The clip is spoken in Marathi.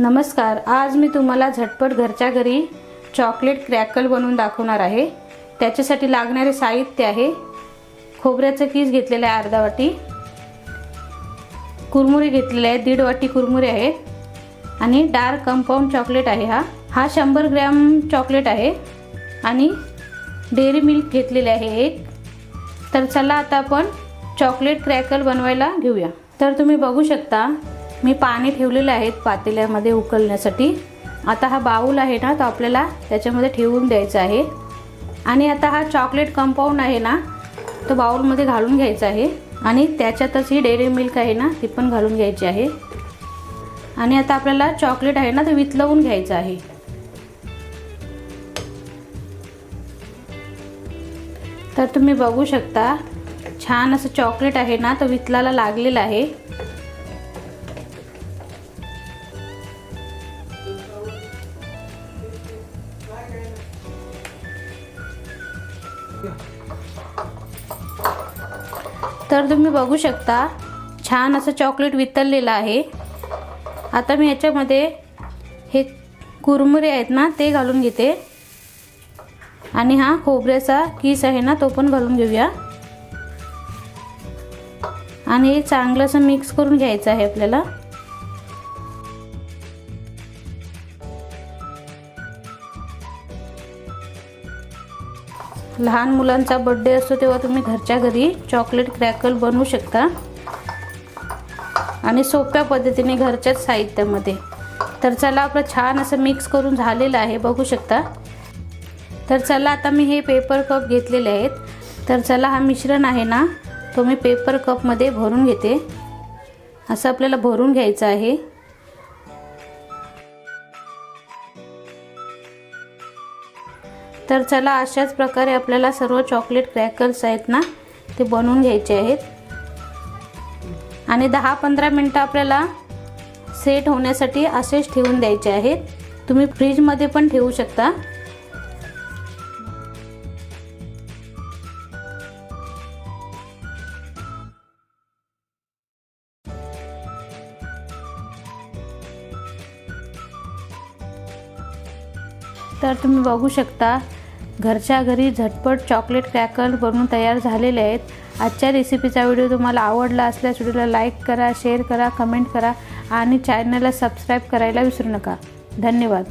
नमस्कार, आज मी तुम्हाला झटपट घरच्या घरी चॉकलेट क्रॅकल बनवून दाखवणार आहे। त्याच्यासाठी लागणारे साहित्य आहे खोबऱ्याचा कीस घेतलेला आहे अर्धा वाटी, कुरमुरे घेतलेले आहेत 1.5 वाटी कुरमुरे आहेत आणि डार्क कंपाऊंड चॉकलेट आहे। हा 100 ग्रॅम चॉकलेट आहे आणि डेअरी मिल्क घेतलेले आहे एक। तर चला आता आपण चॉकलेट क्रॅकल बनवायला घेऊया। तर तुम्ही बघू शकता मी पाणी ठेवलेले आहे पातेल्यामध्ये उकळण्यासाठी। आता हा बाउल आहे ना तो आपल्याला त्याच्यामध्ये ठेवून द्यायचा आहे आणि आता हा चॉकलेट कंपाऊंड आहे ना तो बाउलमध्ये घालून घ्यायचा आहे आणि त्याच्यातच ही डेअरी मिल्क आहे ना ती पण घालून घ्यायची आहे आणि आता आपल्याला चॉकलेट आहे ना ते वितळवून घ्यायचं आहे। तर तुम्ही बघू शकता छान असं चॉकलेट आहे ना तो वितळायला लागलेला आहे। तर तुम्ही बघू शकता छान असं चॉकलेट वितळलेलं आहे। आता मी याच्यामध्ये हे कुरमुरे आहेत ना ते घालून घेते आणि हा खोबऱ्याचा कीस आहे ना तो पण घालून घेऊया आणि हे चांगलं असं मिक्स करून घ्यायचं आहे आपल्याला। लहान मुलांचा बर्थडे असतो तेव्हा तुम्ही घरच्या घरी चॉकलेट क्रॅकल बनवू शकता आणि सोप्या पद्धतीने घरच्याच साहित्यामध्ये। तर चला आपलं छान असं मिक्स करून झालेलं आहे बघू शकता। तर चला आता मी हे पेपर कप घेतलेले आहेत। तर चला हा मिश्रण आहे ना तो मी पेपर कप मध्ये भरून घेते। असं आपल्याला भरून घ्यायचं आहे। तर चला अशाच प्रकारे आपल्याला सर्व चॉकलेट क्रॅकल्स आहेत ना ते बनवून घ्यायचे आहेत आणि 10-15 मिनिटं आपल्याला सेट होण्यासाठी असेच ठेवून द्यायचे आहेत। तुम्ही फ्रीज मध्ये पण ठेवू शकता। तर तुम्ही बघू शकता घरच्या घरी झटपट चॉकलेट क्रॅकल बनवून तयार झालेले आहेत। आजच्या रेसिपीचा व्हिडिओ तुम्हाला आवडला असल्यास व्हिडिओला लाईक करा, शेअर करा, कमेंट करा आणि चॅनलला सबस्क्राईब करायला विसरू नका। धन्यवाद।